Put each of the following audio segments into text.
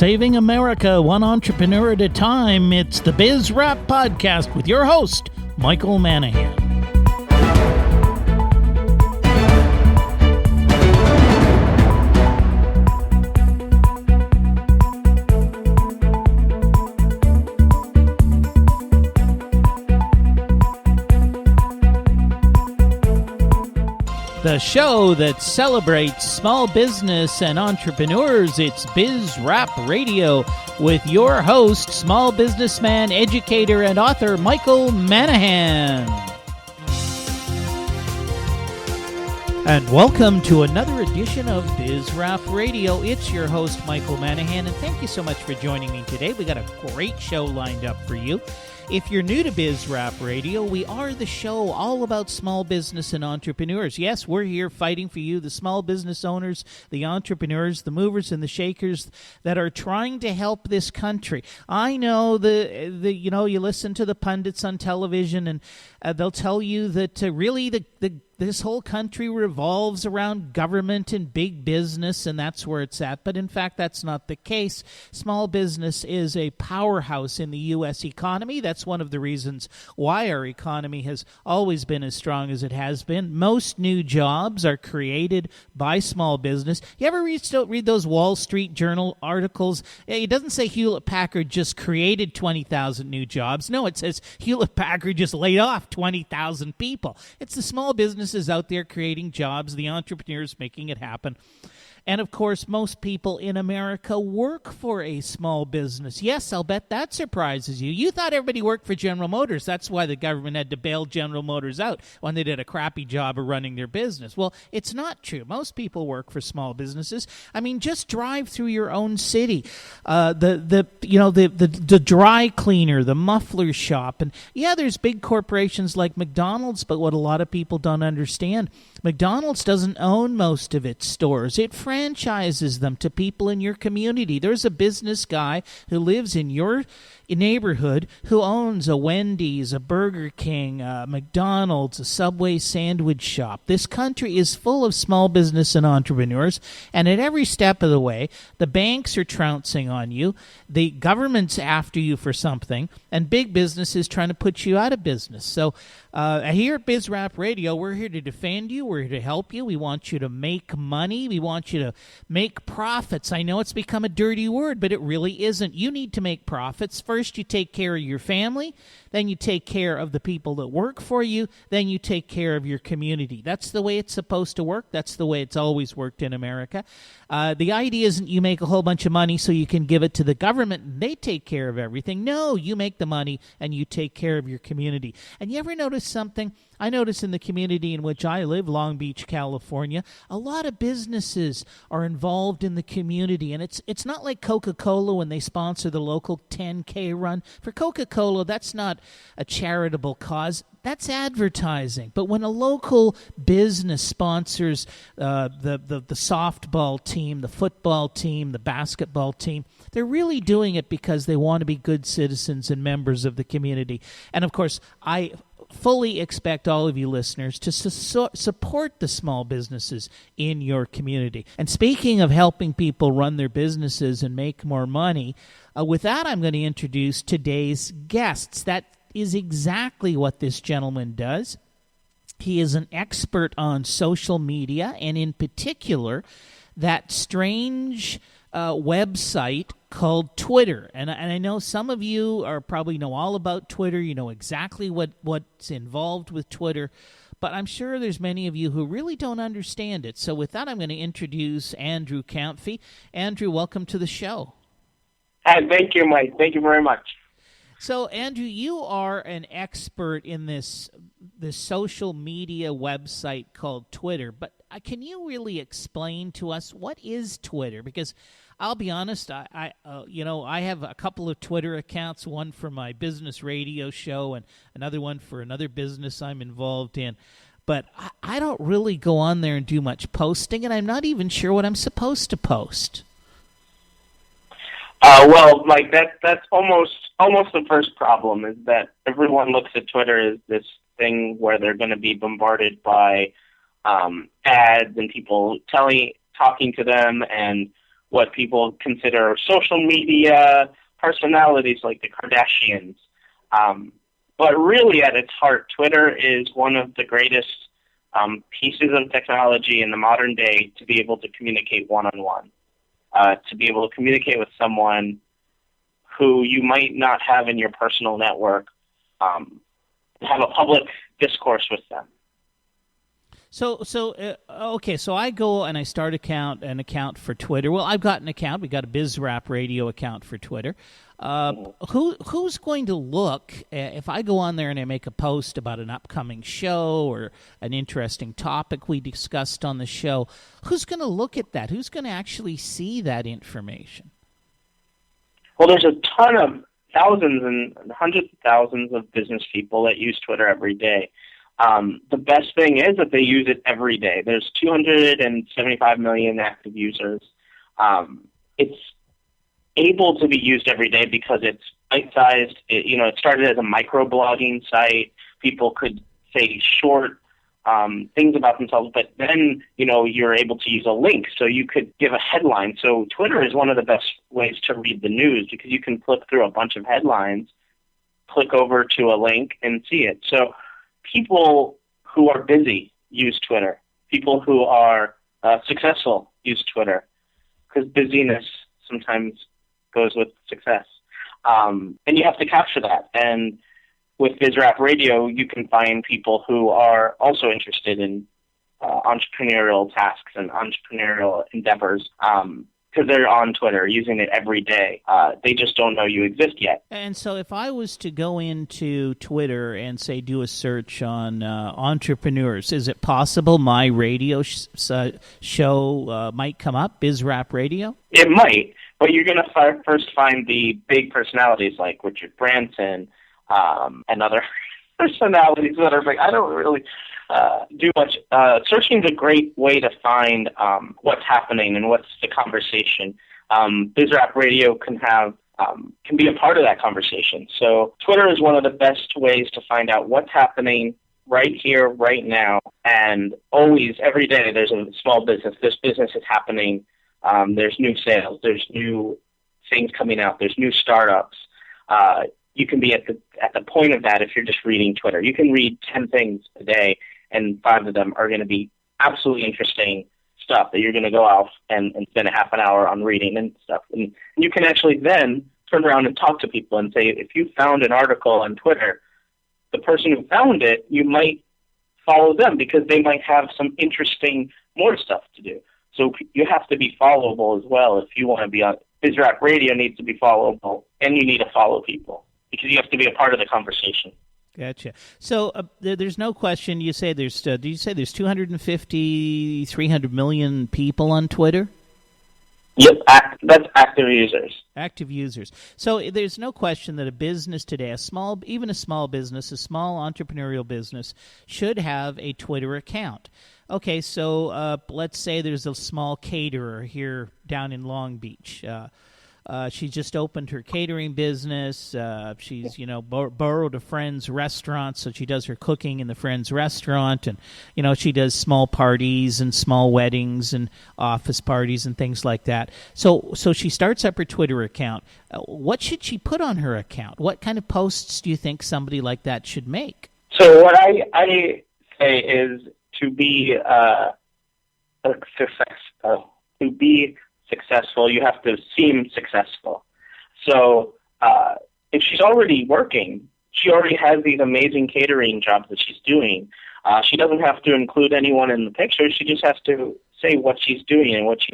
Saving America one entrepreneur at a time, it's the Biz Rap Podcast with your host, Michael Manahan. The show that celebrates small business and entrepreneurs, it's Biz Rap Radio with your host, small businessman, educator, and author, Michael Manahan. And welcome to another edition of Biz Rap Radio. It's your host, Michael Manahan, and thank you so much for joining me today. We got a great show lined up for you. If you're new to Biz Rap Radio, we are the show all about small business and entrepreneurs. Yes, we're here fighting for you, the small business owners, the entrepreneurs, the movers and the shakers that are trying to help this country. I know you listen to the pundits on television, and they'll tell you that really this whole country revolves around government and big business, and that's where it's at. But in fact, that's not the case. Small business is a powerhouse in the U.S. economy. That's one of the reasons why our economy has always been as strong as it has been. Most new jobs are created by small business. You ever read those Wall Street Journal articles? It doesn't say Hewlett-Packard just created 20,000 new jobs. No, it says Hewlett-Packard just laid off 20,000 people. It's the small businesses out there creating jobs, the entrepreneurs making it happen. And, of course, most people in America work for a small business. Yes, I'll bet that surprises you. You thought everybody worked for General Motors. That's why the government had to bail General Motors out when they did a crappy job of running their business. Well, it's not true. Most people work for small businesses. I mean, just drive through your own city. The dry cleaner, the muffler shop. And, yeah, there's big corporations like McDonald's, but what a lot of people don't understand, McDonald's doesn't own most of its stores. It franchises them to people in your community. There's a business guy who lives in your neighborhood who owns a Wendy's, a Burger King, a McDonald's, a Subway sandwich shop. This country is full of small business and entrepreneurs, and at every step of the way, the banks are trouncing on you, the government's after you for something, and big business is trying to put you out of business. So here at Biz Rap Radio, we're here to defend you. We're here to help you. We want you to make money. We want you to make profits. I know it's become a dirty word, but it really isn't. You need to make profits. First, you take care of your family. Then you take care of the people that work for you. Then you take care of your community. That's the way it's supposed to work. That's the way it's always worked in America. The idea isn't you make a whole bunch of money so you can give it to the government and they take care of everything. No, you make the money and you take care of your community. And you ever notice something? I notice in the community in which I live, Long Beach, California, a lot of businesses are involved in the community. And it's not like Coca-Cola when they sponsor the local 10K run. For Coca-Cola, that's not a charitable cause. That's advertising. But when a local business sponsors the softball team, the football team, the basketball team, they're really doing it because they want to be good citizens and members of the community. And, of course, I fully expect all of you listeners to support the small businesses in your community. And speaking of helping people run their businesses and make more money, with that I'm going to introduce today's guests. That is exactly what this gentleman does. He is an expert on social media, and in particular, that strange website called Twitter. And I know some of you probably know all about Twitter. You know exactly what's involved with Twitter. But I'm sure there's many of you who really don't understand it. So with that, I'm going to introduce Andrew Kamphey. Andrew, welcome to the show. Hi, thank you, Mike. Thank you very much. So, Andrew, you are an expert in this social media website called Twitter. But can you really explain to us what is Twitter? Because I'll be honest, I have a couple of Twitter accounts, one for my business radio show and another one for another business I'm involved in. But I don't really go on there and do much posting, and I'm not even sure what I'm supposed to post. Well, like that's almost the first problem, is that everyone looks at Twitter as this thing where they're going to be bombarded by ads and people talking to them, and what people consider social media personalities like the Kardashians. But really, at its heart, Twitter is one of the greatest pieces of technology in the modern day to be able to communicate one-on-one, to be able to communicate with someone who you might not have in your personal network, have a public discourse with them. Okay, so I go and I start an account for Twitter. Well, I've got an account. We got a BizRap Radio account for Twitter. Who's going to look if I go on there and I make a post about an upcoming show or an interesting topic we discussed on the show? Who's going to look at that? Who's going to actually see that information? Well, there's a ton of thousands and hundreds of thousands of business people that use Twitter every day. The best thing is that they use it every day. There's 275 million active users. It's able to be used every day because it's bite-sized. It started as a microblogging site. People could say short things about themselves, but then, you're able to use a link, so you could give a headline. So Twitter is one of the best ways to read the news because you can flip through a bunch of headlines, click over to a link, and see it. So people who are busy use Twitter. People who are successful use Twitter because busyness sometimes goes with success. And you have to capture that. And with BizRap Radio, you can find people who are also interested in entrepreneurial tasks and entrepreneurial endeavors because they're on Twitter using it every day. They just don't know you exist yet. And so if I was to go into Twitter and, say, do a search on entrepreneurs, is it possible my radio show might come up, BizRap Radio? It might, but you're going to first find the big personalities like Richard Branson and other personalities that are big. I don't really do much. Searching is a great way to find what's happening and what's the conversation. BizRap Radio can be a part of that conversation. So Twitter is one of the best ways to find out what's happening right here, right now, and always, every day, there's a small business. This business is happening. There's new sales. There's new things coming out. There's new startups. You can be at the point of that if you're just reading Twitter. You can read 10 things a day, and 5 of them are going to be absolutely interesting stuff that you're going to go out and spend a half an hour on reading and stuff. And you can actually then turn around and talk to people and say, if you found an article on Twitter, the person who found it, you might follow them because they might have some interesting more stuff to do. So you have to be followable as well if you want to be on. BizRap Radio needs to be followable, and you need to follow people because you have to be a part of the conversation. Gotcha. So there's no question. You say there's. Do you say there's 250, 300 million people on Twitter? Yep, that's active users. Active users. So there's no question that a business today, even a small business, a small entrepreneurial business, should have a Twitter account. Okay, so let's say there's a small caterer here down in Long Beach. She just opened her catering business. She's, borrowed a friend's restaurant, so she does her cooking in the friend's restaurant, and, she does small parties and small weddings and office parties and things like that. So she starts up her Twitter account. What should she put on her account? What kind of posts do you think somebody like that should make? So what I say is to be successful, you have to seem successful. So if she's already working, she already has these amazing catering jobs that she's doing. She doesn't have to include anyone in the picture. She just has to say what she's doing and what's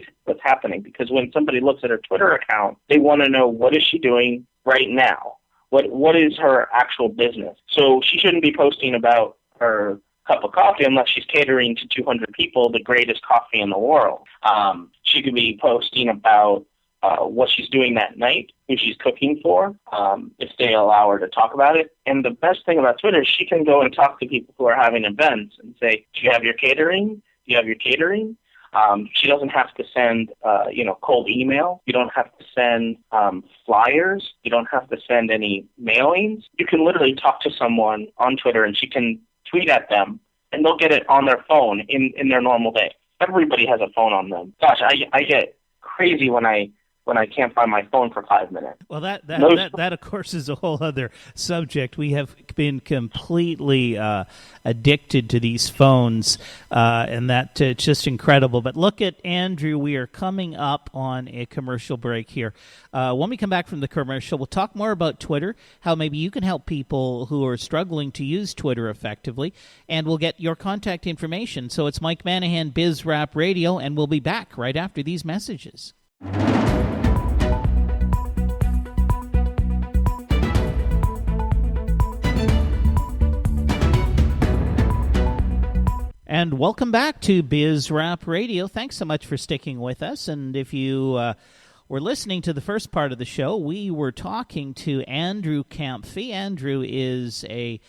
happening. Because when somebody looks at her Twitter account, they want to know what is she doing right now. What is her actual business? So she shouldn't be posting about her cup of coffee unless she's catering to 200 people the greatest coffee in the world. She could be posting about what she's doing that night, who she's cooking for, if they allow her to talk about it. And the best thing about Twitter is she can go and talk to people who are having events and say, do you have your catering? Do you have your catering? She doesn't have to send, cold email. You don't have to send flyers. You don't have to send any mailings. You can literally talk to someone on Twitter, and she can tweet at them, and they'll get it on their phone in their normal day. Everybody has a phone on them. Gosh, I get crazy when I can't find my phone for 5 minutes. Well, that of course is a whole other subject. We have been completely addicted to these phones, and that it's just incredible. But look at Andrew. We are coming up on a commercial break here. When we come back from the commercial, we'll talk more about Twitter, how maybe you can help people who are struggling to use Twitter effectively, and we'll get your contact information. So it's Mike Manahan, Biz Rap Radio, and we'll be back right after these messages. And welcome back to Biz Rap Radio. Thanks so much for sticking with us. And if you were listening to the first part of the show, we were talking to Andrew Kamphey. Andrew is a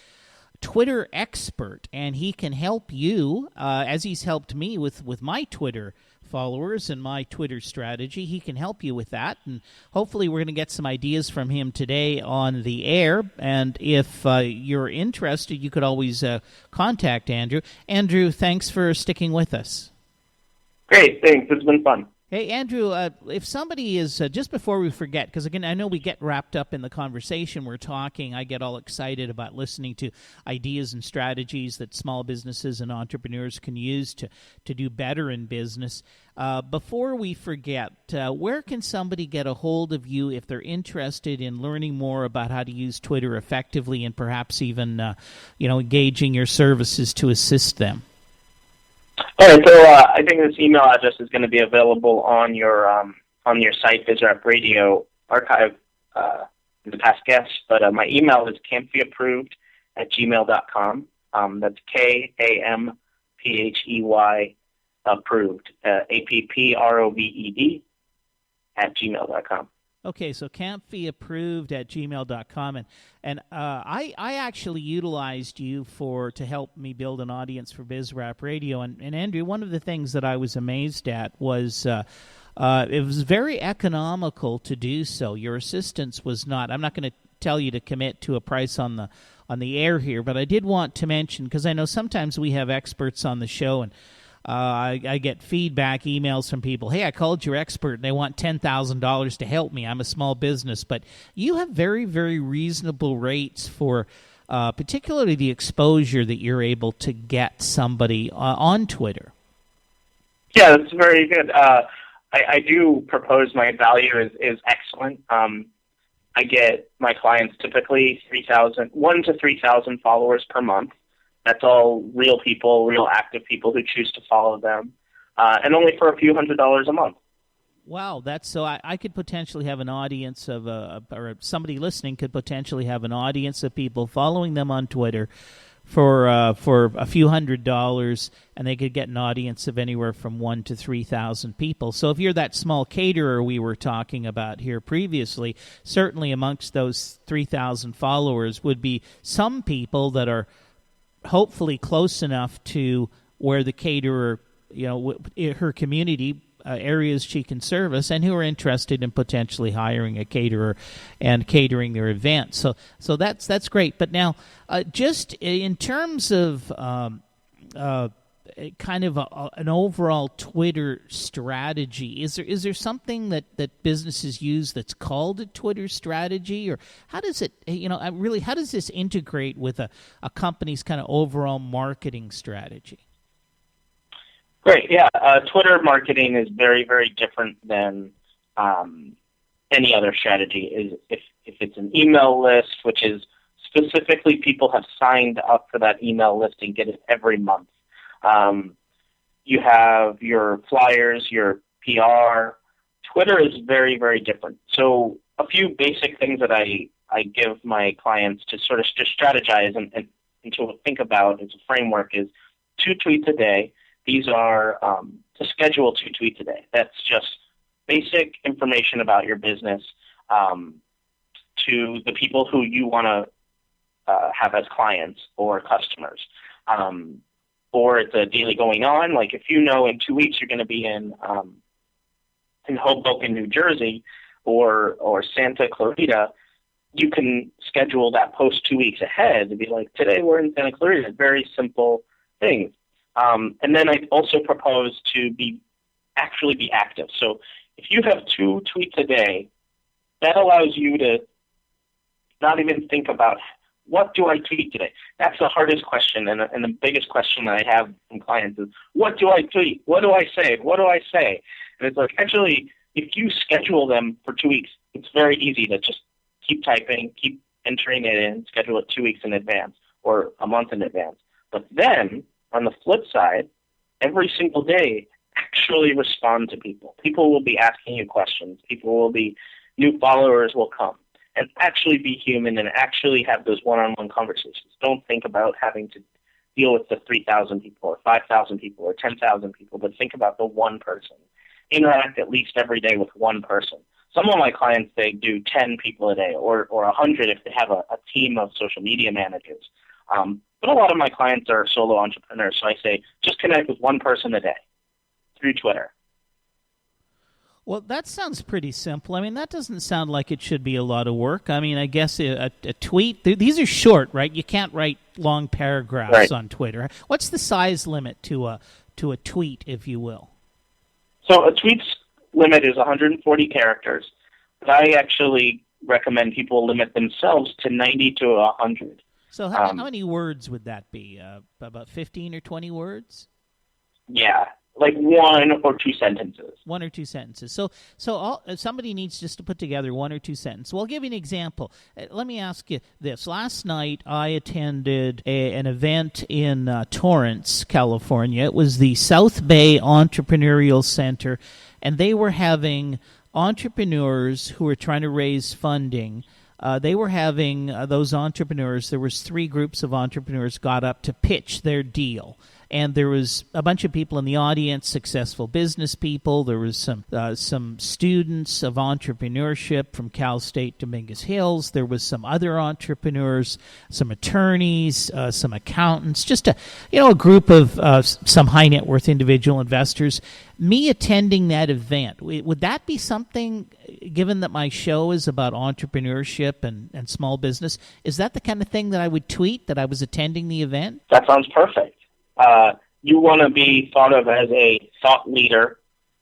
Twitter expert, and he can help you, as he's helped me with my Twitter followers and my Twitter strategy. He can help you with that, and hopefully we're going to get some ideas from him today on the air. And if you're interested, you could always contact Andrew. Andrew, thanks for sticking with us. Great, thanks. It's been fun. Hey, Andrew, if somebody is, just before we forget, because again, I know we get wrapped up in the conversation we're talking, I get all excited about listening to ideas and strategies that small businesses and entrepreneurs can use to do better in business. Before we forget, where can somebody get a hold of you if they're interested in learning more about how to use Twitter effectively and perhaps even, engaging your services to assist them? All right, so I think this email address is going to be available on your site, BizRap Radio archive, in the past guests. But my email is kamphey@gmail.com. That's KAMPHEY approved, APPROVED @gmail.com. Okay, so kamphey@gmail.com, and I actually utilized you to help me build an audience for BizRap Radio, and Andrew, one of the things that I was amazed at was it was very economical to do so. Your assistance was not. I'm not going to tell you to commit to a price on the air here, but I did want to mention, because I know sometimes we have experts on the show, and I get feedback emails from people. Hey, I called your expert, and they want $10,000 to help me. I'm a small business. But you have very, very reasonable rates for particularly the exposure that you're able to get somebody on Twitter. Yeah, that's very good. I do propose my value is excellent. I get my clients typically 1,000 to 3,000 followers per month. That's all real people, real active people who choose to follow them, and only for a few $100s a month. Wow, that's so. I could potentially have an audience of, or somebody listening could potentially have an audience of people following them on Twitter for a few $100s, and they could get an audience of anywhere from 1,000 to 3,000 people. So if you're that small caterer we were talking about here previously, certainly amongst those 3,000 followers would be some people that are hopefully close enough to where the caterer, her community, areas she can service, and who are interested in potentially hiring a caterer and catering their event. So that's great. But now, just in terms of kind of an overall Twitter strategy, is there something that businesses use that's called a Twitter strategy, or how does it how does this integrate with a company's kind of overall marketing strategy? Great, yeah. Twitter marketing is very, very different than any other strategy. If it's an email list, which is specifically people have signed up for that email list and get it every month. You have your flyers, your PR. Twitter is very, very different. So a few basic things that I give my clients to sort of just strategize and to think about as a framework is 2 tweets a day. These are to schedule 2 tweets a day. That's just basic information about your business to the people who you want to have as clients or customers. Or it's a daily going on. Like if you know in 2 weeks you're going to be in Hoboken, New Jersey, or Santa Clarita, you can schedule that post 2 weeks ahead to be like, today we're in Santa Clarita. Very simple things. And then I also propose to actually be active. So If you have 2 tweets a day, that allows you to not even think about, what do I tweet today? That's the hardest question, and the biggest question that I have from clients is, what do I tweet? What do I say? What do I say? And it's like, actually, if you schedule them for 2 weeks, it's very easy to just keep typing, keep entering it in, schedule it 2 weeks in advance or a month in advance. But then, on the flip side, every single day, actually respond to people. People will be asking you questions. New followers will come. And actually be human and actually have those one-on-one conversations. Don't think about having to deal with the 3,000 people or 5,000 people or 10,000 people, but think about the one person. Interact at least every day with one person. Some of my clients, they do 10 people a day or 100 if they have a team of social media managers. But a lot of my clients are solo entrepreneurs, so I say just connect with one person a day through Twitter. Well, that sounds pretty simple. I mean, that doesn't sound like it should be a lot of work. I mean, I guess a tweet, these are short, right? You can't write long paragraphs on Twitter. What's the size limit to a tweet, if you will? So a tweet's limit is 140 characters, but I actually recommend people limit themselves to 90 to 100. So how many words would that be? About 15 or 20 words? Yeah. Like 1 or 2 sentences. 1 or 2 sentences. So somebody needs just to put together 1 or 2 sentences. Well, I'll give you an example. Let me ask you this. Last night, I attended an event in Torrance, California. It was the South Bay Entrepreneurial Center, and they were having entrepreneurs who were trying to raise funding. They were having those entrepreneurs. There was 3 groups of entrepreneurs got up to pitch their deal. And there was a bunch of people in the audience, successful business people. There was some students of entrepreneurship from Cal State Dominguez Hills. There was some other entrepreneurs, some attorneys, some accountants, just a group of some high net worth individual investors. Me attending that event, would that be something, given that my show is about entrepreneurship and small business, is that the kind of thing that I would tweet, that I was attending the event? That sounds perfect. You want to be thought of as a thought leader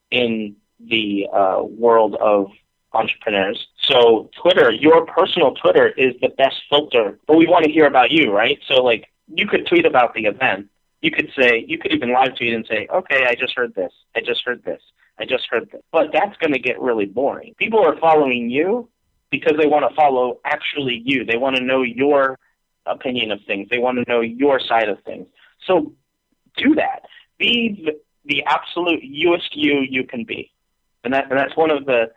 in the world of entrepreneurs. So Twitter, your personal Twitter, is the best filter. But we want to hear about you, right? So, like, you could tweet about the event. You could even live tweet and say, okay, I just heard this. I just heard this. I just heard this. But that's going to get really boring. People are following you because they want to follow actually you. They want to know your opinion of things. They want to know your side of things. So do that. Be the absolute youest you can be. And that's one of the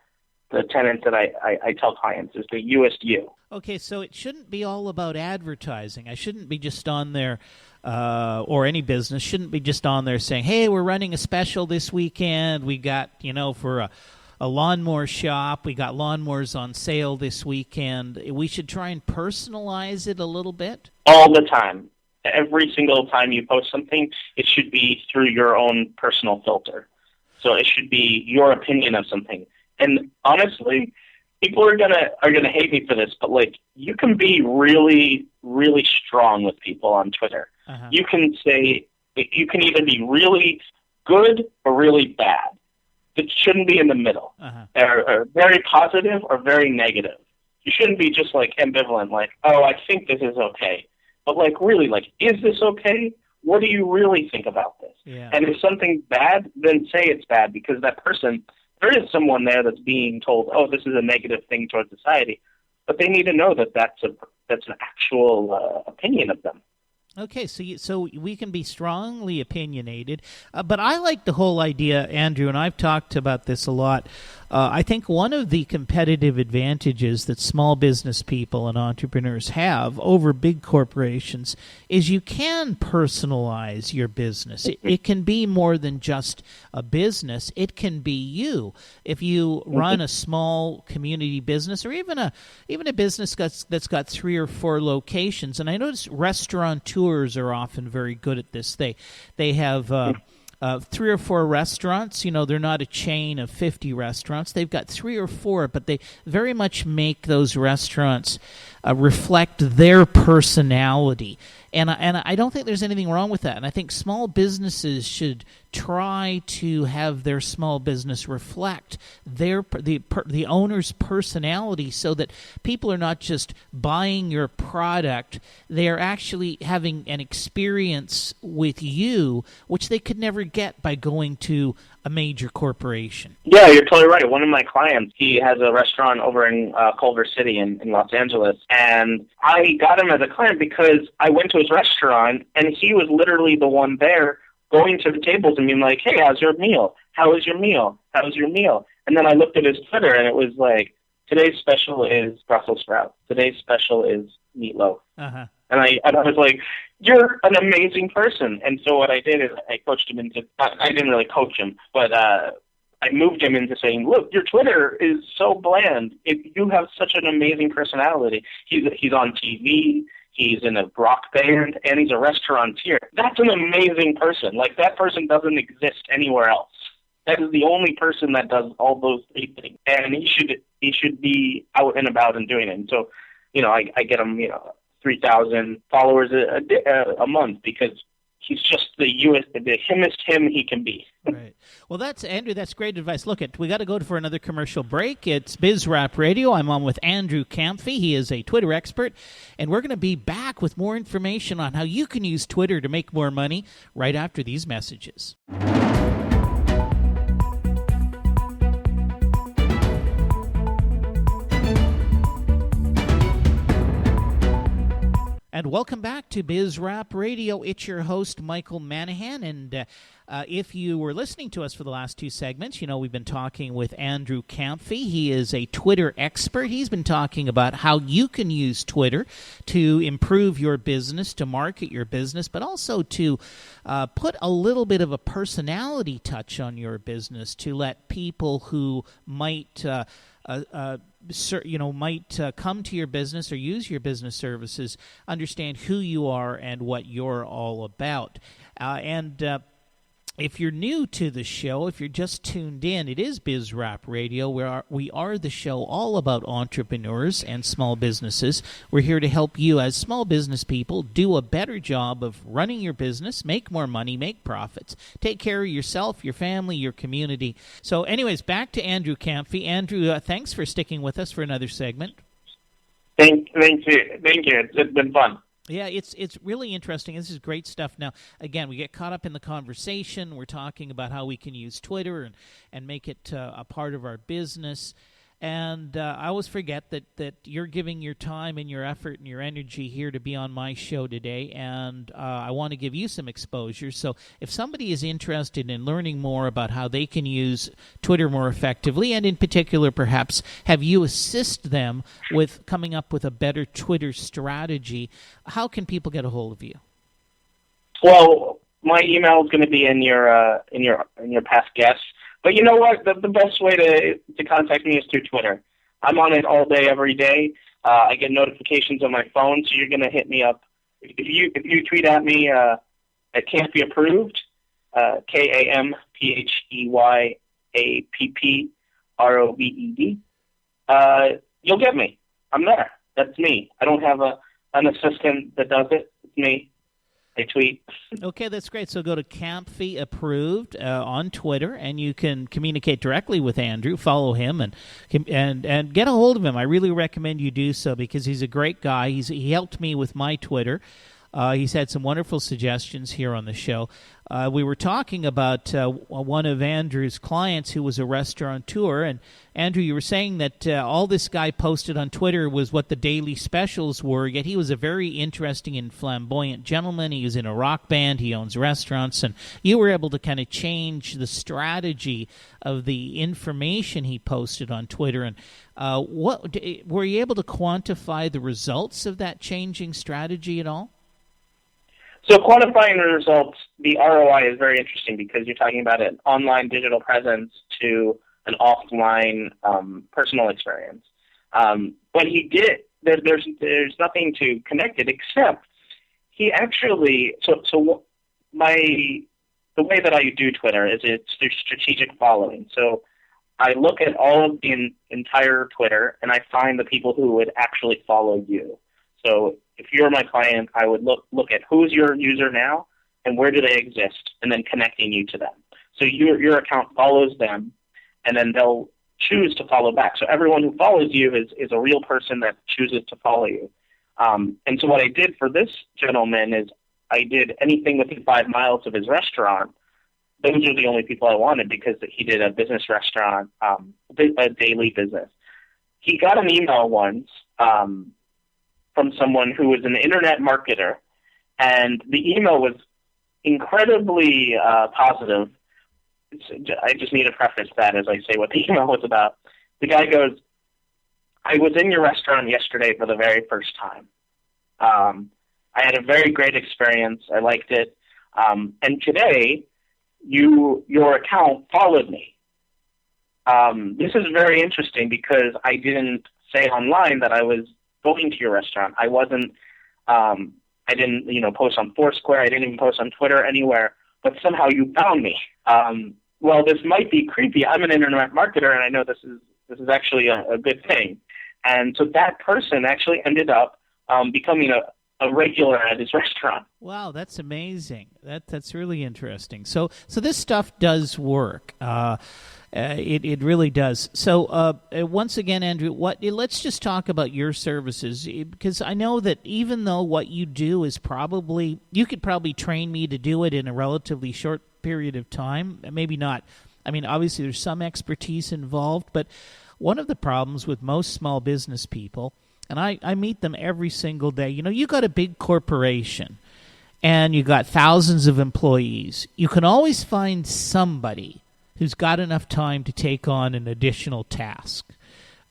tenets that I tell clients, is the youest you. Okay, so it shouldn't be all about advertising. I shouldn't be just on there, or any business shouldn't be just on there saying, hey, we're running a special this weekend. We got, for a lawnmower shop, we got lawnmowers on sale this weekend. We should try and personalize it a little bit. All the time. Every single time you post something, it should be through your own personal filter. So it should be your opinion of something. And honestly, people are gonna hate me for this, but like, you can be really, really strong with people on Twitter. Uh-huh. You can either be really good or really bad. It shouldn't be in the middle. Uh-huh. Or very positive or very negative. You shouldn't be just like ambivalent, like, oh, I think this is okay. But like, really, like, is this okay? What do you really think about this? Yeah. And if something's bad, then say it's bad, because that person, there is someone there that's being told, oh, this is a negative thing towards society, but they need to know that that's an actual opinion of them. Okay, so we can be strongly opinionated, but I like the whole idea, Andrew, and I've talked about this a lot. I think one of the competitive advantages that small business people and entrepreneurs have over big corporations is you can personalize your business. It can be more than just a business. It can be you. If you run a small community business, or even a business that's got 3 or 4 locations, and I notice restaurateurs are often very good at this. They have 3 or 4 restaurants. They're not a chain of 50 restaurants. They've got 3 or 4, but they very much make those restaurants reflect their personality. And I don't think there's anything wrong with that. And I think small businesses should try to have their small business reflect the owner's personality, so that people are not just buying your product, they are actually having an experience with you which they could never get by going to a major corporation. Yeah, you're totally right. One of my clients, he has a restaurant over in Culver City in Los Angeles, and I got him as a client because I went to his restaurant, and he was literally the one there going to the tables and being like, hey, how's your meal? How was your meal? How was your meal? And then I looked at his Twitter, and it was like, today's special is Brussels sprouts. Today's special is meatloaf. Uh-huh. And I was like, you're an amazing person. And so what I did is I coached him into, I didn't really coach him, but I moved him into saying, look, your Twitter is so bland. You have such an amazing personality. He's on TV, he's in a rock band, and he's a restaurateur. That's an amazing person. Like, that person doesn't exist anywhere else. That is the only person that does all those three things. And he should be out and about and doing it. And so, I get him, 3,000 followers a month, because he's just the himmest him he can be. Right. Well, Andrew, that's great advice. Look, we got to go for another commercial break. It's BizRap Radio. I'm on with Andrew Kamphey. He is a Twitter expert, and we're going to be back with more information on how you can use Twitter to make more money right after these messages. And welcome back to BizRap Radio. It's your host, Michael Manahan. And if you were listening to us for the last two segments, we've been talking with Andrew Kamphey. He is a Twitter expert. He's been talking about how you can use Twitter to improve your business, to market your business, but also to put a little bit of a personality touch on your business, to let people who might come to your business or use your business services understand who you are and what you're all about. If you're new to the show, if you're just tuned in, it is BizRap Radio. We are the show all about entrepreneurs and small businesses. We're here to help you as small business people do a better job of running your business, make more money, make profits, take care of yourself, your family, your community. So anyways, back to Andrew Kamphey. Andrew, thanks for sticking with us for another segment. Thank you. It's been fun. Yeah, it's really interesting. This is great stuff. Now, again, we get caught up in the conversation. We're talking about how we can use Twitter and make it a part of our business. And I always forget that you're giving your time and your effort and your energy here to be on my show today, and I want to give you some exposure. So if somebody is interested in learning more about how they can use Twitter more effectively, and in particular perhaps have you assist them with coming up with a better Twitter strategy, how can people get a hold of you? Well, my email is going to be in your past guests. But you know what? The best way to contact me is through Twitter. I'm on it all day, every day. I get notifications on my phone, so you're going to hit me up. If you tweet at me at Kamphey Approved, KampheyApproved, you'll get me. I'm there. That's me. I don't have an assistant that does it. It's me. I tweet. Okay, that's great. So go to Kamphey Approved on Twitter, and you can communicate directly with Andrew. Follow him and get a hold of him. I really recommend you do so because he's a great guy. He helped me with my Twitter. He's had some wonderful suggestions here on the show. We were talking about one of Andrew's clients who was a restaurateur, and Andrew, you were saying that all this guy posted on Twitter was what the daily specials were, yet he was a very interesting and flamboyant gentleman. He was in a rock band, he owns restaurants, and you were able to kind of change the strategy of the information he posted on Twitter. And what were you able to quantify the results of that changing strategy at all? So quantifying the results, the ROI is very interesting because you're talking about an online digital presence to an offline personal experience. But he did. There's nothing to connect it except he actually. The way that I do Twitter is it's through strategic following. So I look at all of the entire Twitter and I find the people who would actually follow you. So if you're my client, I would look at who's your user now and where do they exist, and then connecting you to them. So your account follows them, and then they'll choose to follow back. So everyone who follows you is a real person that chooses to follow you. And so what I did for this gentleman is I did anything within 5 miles of his restaurant. Those are the only people I wanted because he did a business restaurant, a daily business. He got an email once from someone who was an internet marketer, and the email was incredibly positive. I just need to preface that as I say what the email was about. The guy goes, I was in your restaurant yesterday for the very first time. I had a very great experience. I liked it. And today, your account followed me. This is very interesting because I didn't say online that I was going to your restaurant. I wasn't, I didn't, post on Foursquare. I didn't even post on Twitter, anywhere, but somehow you found me. Well, this might be creepy. I'm an internet marketer, and I know this is actually a good thing. And so that person actually ended up becoming a regular at his restaurant. Wow, that's amazing. That's really interesting. So this stuff does work. It really does. So once again, Andrew, let's just talk about your services, because I know that even though what you do is you could probably train me to do it in a relatively short period of time. Maybe not. I mean, obviously there's some expertise involved, but one of the problems with most small business people, and I meet them every single day, you got a big corporation and you got thousands of employees. You can always find somebody who's got enough time to take on an additional task.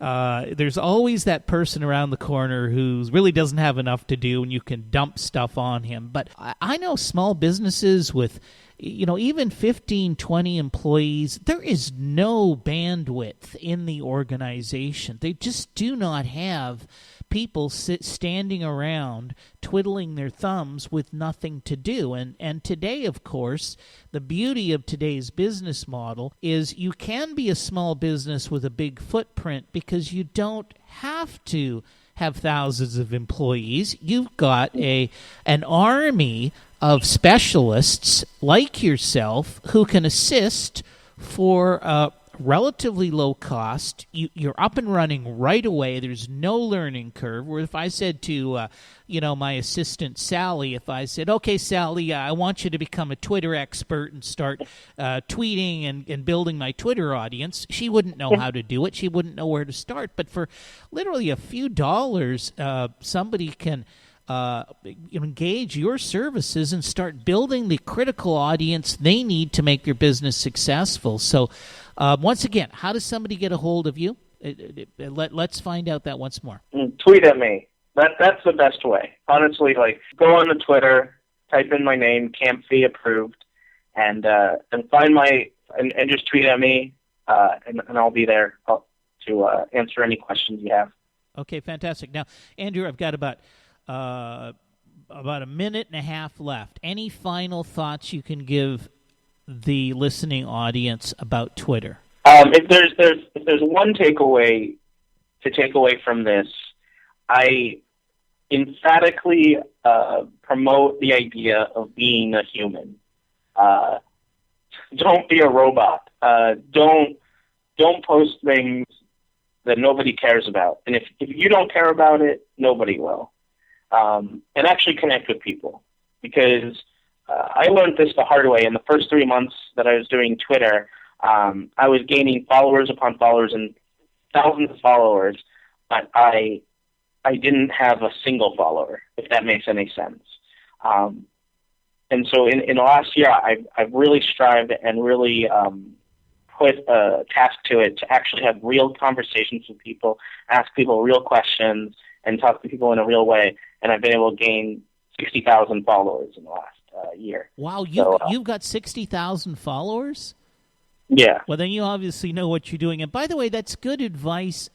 There's always that person around the corner who really doesn't have enough to do, and you can dump stuff on him. But I know small businesses with even 15, 20 employees, there is no bandwidth in the organization. They just do not have people standing around twiddling their thumbs with nothing to do. And today, of course, the beauty of today's business model is you can be a small business with a big footprint because you don't have to have thousands of employees. You've got an army of specialists like yourself who can assist for relatively low cost. You're up and running right away. There's no learning curve. Where if I said to my assistant Sally, if I said, okay, Sally, I want you to become a Twitter expert and start tweeting and building my Twitter audience, she wouldn't know how to do it. She wouldn't know where to start. But for literally a few dollars, somebody can engage your services and start building the critical audience they need to make their business successful. So once again, how does somebody get a hold of you? Let's find out that once more. Tweet at me. That's the best way. Honestly, go on the Twitter, type in my name, Kamphey approved, and find and just tweet at me, and I'll be there to answer any questions you have. Okay, fantastic. Now, Andrew, I've got about a minute and a half left. Any final thoughts you can give the listening audience about Twitter? If there's one takeaway to take away from this, I emphatically promote the idea of being a human. Don't be a robot. Don't post things that nobody cares about. And if you don't care about it, nobody will. And actually connect with people, because I learned this the hard way. In the first 3 months that I was doing Twitter, I was gaining followers upon followers and thousands of followers, but I didn't have a single follower, if that makes any sense. And so in the last year, I've really strived and really put a task to it to actually have real conversations with people, ask people real questions, and talk to people in a real way. And I've been able to gain 60,000 followers in the last year. Wow, you've got 60,000 followers? Yeah. Well, then you obviously know what you're doing. And by the way, that's good advice.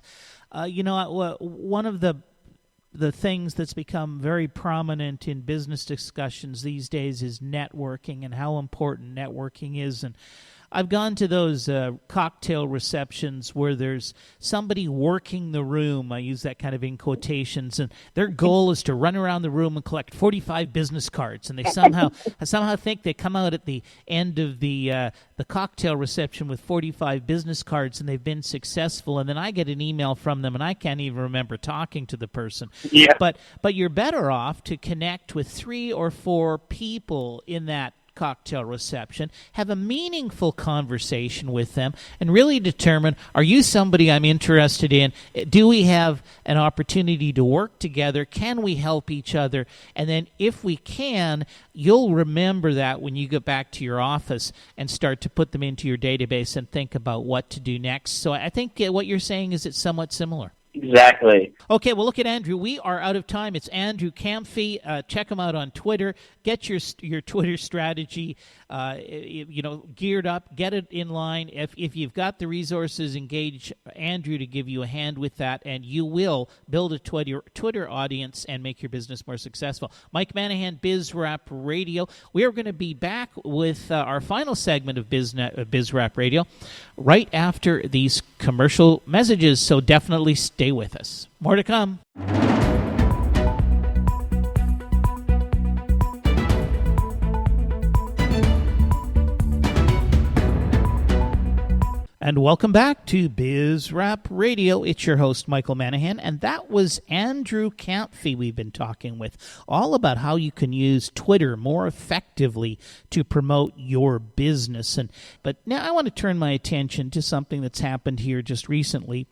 One of the things that's become very prominent in business discussions these days is networking and how important networking is. And I've gone to those cocktail receptions where there's somebody working the room. I use that kind of in quotations, and their goal is to run around the room and collect 45 business cards, and they somehow think they come out at the end of the cocktail reception with 45 business cards, and they've been successful. And then I get an email from them, and I can't even remember talking to the person. Yeah. But you're better off to connect with 3 or 4 people in that cocktail reception, have a meaningful conversation with them, and really determine, are you somebody I'm interested in? Do we have an opportunity to work together? Can we help each other? And then if we can, you'll remember that when you get back to your office and start to put them into your database and think about what to do next. So I think what you're saying is it's somewhat similar. Exactly. Okay, well, look at Andrew. We are out of time. It's Andrew Kamphey. Check him out on Twitter. Get your Twitter strategy, geared up. Get it in line. If you've got the resources, engage Andrew to give you a hand with that, and you will build a Twitter audience and make your business more successful. Mike Manahan, BizRap Radio. We are going to be back with our final segment of BizRap Radio right after these commercial messages, so definitely stay with us. More to come. And welcome back to BizRap Radio. It's your host, Michael Manahan, and that was Andrew Kamphey we've been talking with, all about how you can use Twitter more effectively to promote your business. But now I want to turn my attention to something that's happened here just recently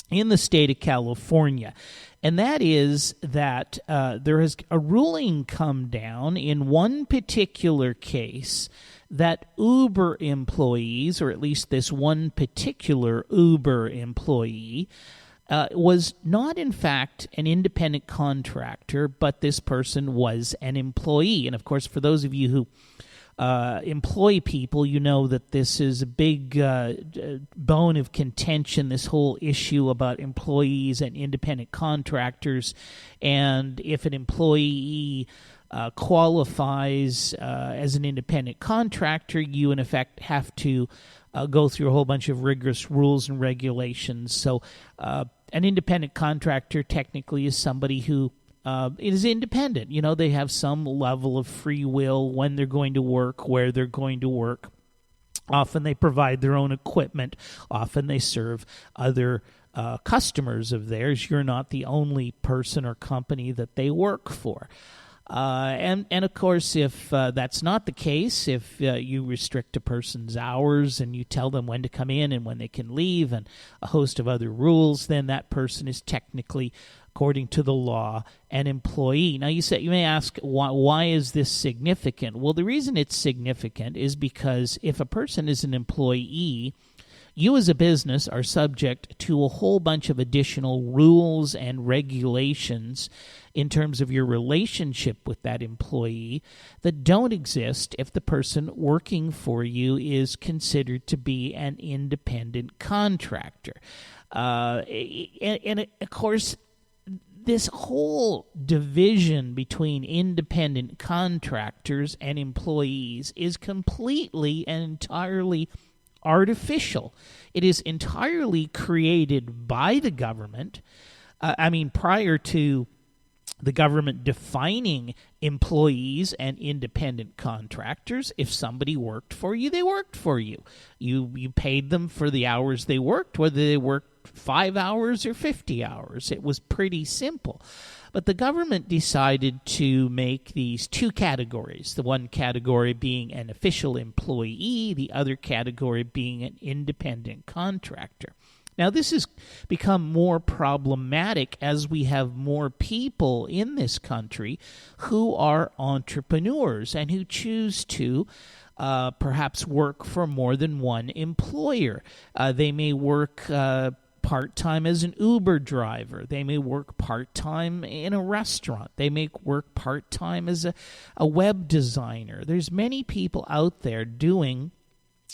in the state of California, and that is that there has a ruling come down in one particular case that Uber employees, or at least this one particular Uber employee, was not in fact an independent contractor, but this person was an employee. And of course, for those of you who employ people, you know that this is a big bone of contention, this whole issue about employees and independent contractors, and if an employee qualifies as an independent contractor, you in effect have to go through a whole bunch of rigorous rules and regulations. So an independent contractor technically is somebody who is independent. You know, they have some level of free will when they're going to work, where they're going to work. Often they provide their own equipment. Often they serve other customers of theirs. You're not the only person or company that they work for. And of course, if that's not the case, if you restrict a person's hours and you tell them when to come in and when they can leave and a host of other rules, then that person is technically, according to the law, an employee. Now, you may ask, why is this significant? Well, the reason it's significant is because if a person is an employee, you as a business are subject to a whole bunch of additional rules and regulations in terms of your relationship with that employee that don't exist if the person working for you is considered to be an independent contractor. And of course, this whole division between independent contractors and employees is completely and entirely artificial. It is entirely created by the government. Prior to the government defining employees and independent contractors, if somebody worked for you, they worked for you. You paid them for the hours they worked, whether they worked 5 hours or 50 hours. It was pretty simple. But the government decided to make these two categories, the one category being an official employee, the other category being an independent contractor. Now, this has become more problematic as we have more people in this country who are entrepreneurs and who choose to perhaps work for more than one employer. They may work part-time as an Uber driver. They may work part-time in a restaurant. They may work part-time as a web designer. There's many people out there doing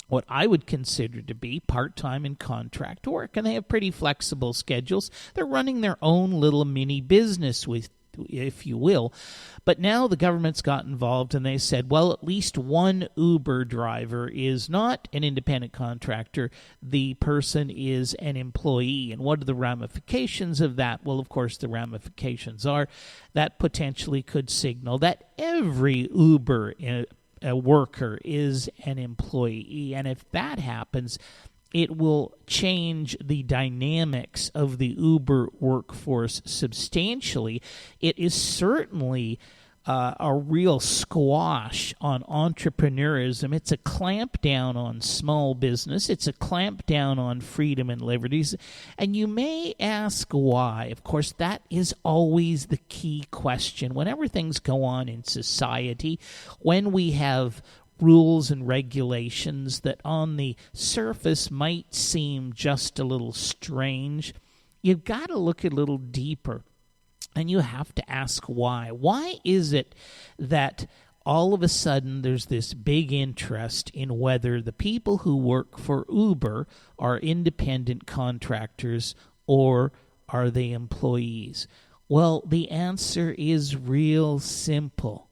what I would consider to be part-time and contract work, and they have pretty flexible schedules. They're running their own little mini business with if you will. But now the government's got involved and they said, well, at least one Uber driver is not an independent contractor. The person is an employee. And what are the ramifications of that? Well, of course, the ramifications are that potentially could signal that every Uber worker is an employee. And if that happens, it will change the dynamics of the Uber workforce substantially. It is certainly a real squash on entrepreneurism. It's a clamp down on small business. It's a clamp down on freedom and liberties. And you may ask why. Of course, that is always the key question. Whenever things go on in society, when we have rules and regulations that on the surface might seem just a little strange, you've got to look a little deeper. And you have to ask why. Why is it that all of a sudden there's this big interest in whether the people who work for Uber are independent contractors or are they employees? Well, the answer is real simple.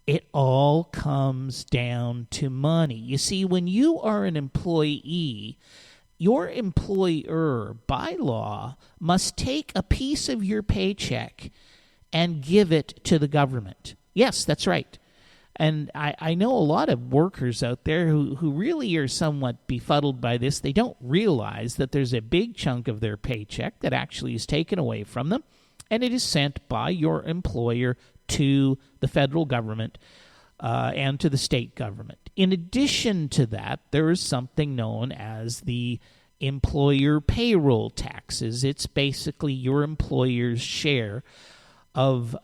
It all comes down to money. You see, when you are an employee, your employer, by law, must take a piece of your paycheck and give it to the government. Yes, that's right. And I know a lot of workers out there who really are somewhat befuddled by this. They don't realize that there's a big chunk of their paycheck that actually is taken away from them, and it is sent by your employer to the federal government and to the state government. In addition to that, there is something known as the employer payroll taxes. It's basically your employer's share of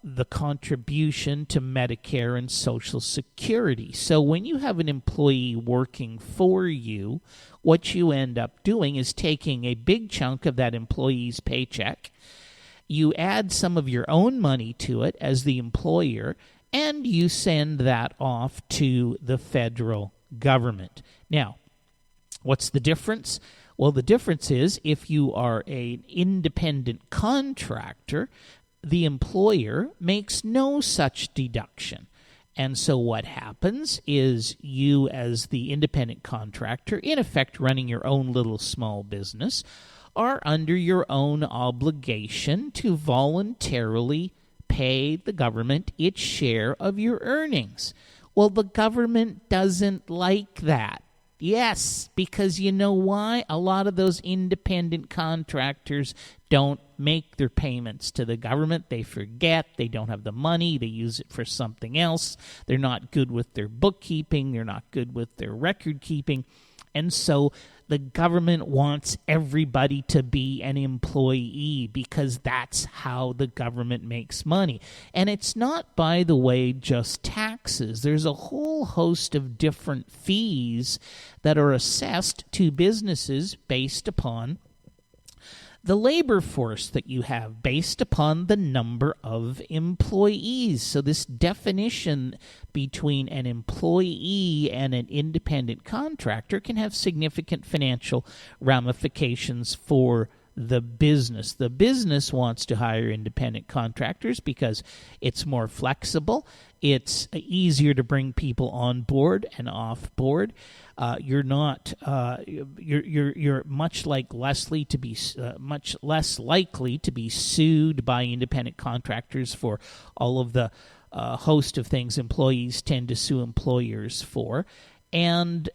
the contribution to Medicare and Social Security. So when you have an employee working for you, what you end up doing is taking a big chunk of that employee's paycheck, you add some of your own money to it as the employer, and you send that off to the federal government. Now, what's the difference? Well, the difference is if you are an independent contractor, the employer makes no such deduction. And so what happens is you, as the independent contractor, in effect running your own little small business, are under your own obligation to voluntarily pay the government its share of your earnings. Well, the government doesn't like that. Yes, because you know why? A lot of those independent contractors don't make their payments to the government. They forget. They don't have the money. They use it for something else. They're not good with their bookkeeping. They're not good with their record keeping. And so the government wants everybody to be an employee because that's how the government makes money. And it's not, by the way, just taxes. There's a whole host of different fees that are assessed to businesses based upon the labor force that you have, based upon the number of employees. So this definition between an employee and an independent contractor can have significant financial ramifications for the business. The business wants to hire independent contractors because it's more flexible. It's easier to bring people on board and off board. You're not. You're much less likely to be sued by independent contractors for all of the host of things employees tend to sue employers for. And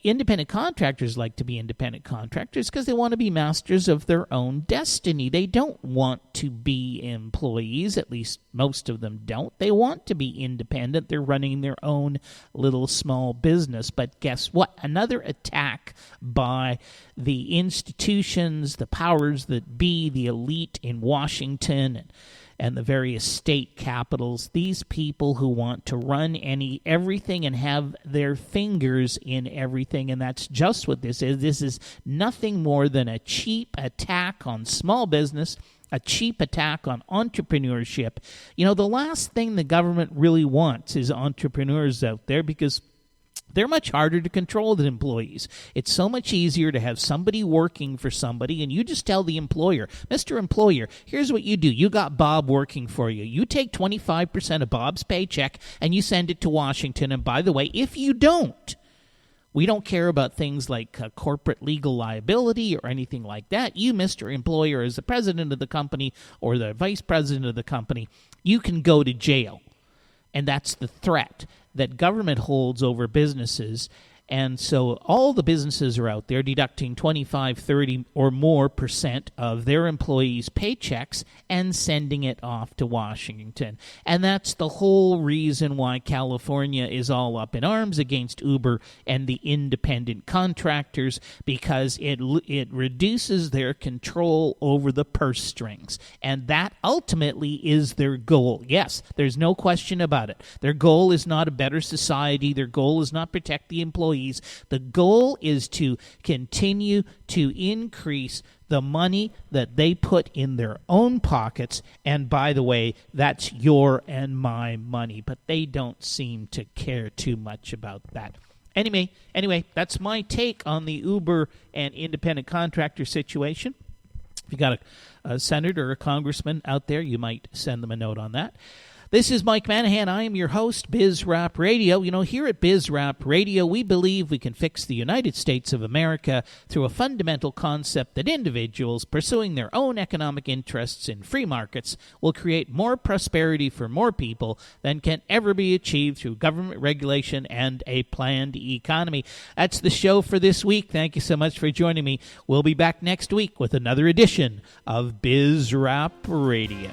independent contractors like to be independent contractors because they want to be masters of their own destiny. They don't want to be employees, at least most of them don't. They want to be independent. They're running their own little small business. But guess what? Another attack by the institutions, the powers that be, the elite in Washington and the various state capitals, these people who want to run everything and have their fingers in everything, and that's just what this is. This is nothing more than a cheap attack on small business, a cheap attack on entrepreneurship. You know, the last thing the government really wants is entrepreneurs out there because They're much harder to control than employees. It's so much easier to have somebody working for somebody, and you just tell the employer, Mr. Employer, here's what you do. You got Bob working for you. You take 25% of Bob's paycheck, and you send it to Washington. And by the way, if you don't, we don't care about things like corporate legal liability or anything like that. You, Mr. Employer, as the president of the company or the vice president of the company, you can go to jail. And that's the threat that government holds over businesses. And so all the businesses are out there deducting 25, 30 or more % of their employees' paychecks and sending it off to Washington. And that's the whole reason why California is all up in arms against Uber and the independent contractors, because it reduces their control over the purse strings. And that ultimately is their goal. Yes, there's no question about it. Their goal is not a better society. Their goal is not protect the employees. The goal is to continue to increase the money that they put in their own pockets. And by the way, that's your and my money. But they don't seem to care too much about that. Anyway, that's my take on the Uber and independent contractor situation. If you got a senator or a congressman out there, you might send them a note on that. This is Mike Manahan. I am your host, Biz Rap Radio. You know, here at Biz Rap Radio, we believe we can fix the United States of America through a fundamental concept that individuals pursuing their own economic interests in free markets will create more prosperity for more people than can ever be achieved through government regulation and a planned economy. That's the show for this week. Thank you so much for joining me. We'll be back next week with another edition of Biz Rap Radio.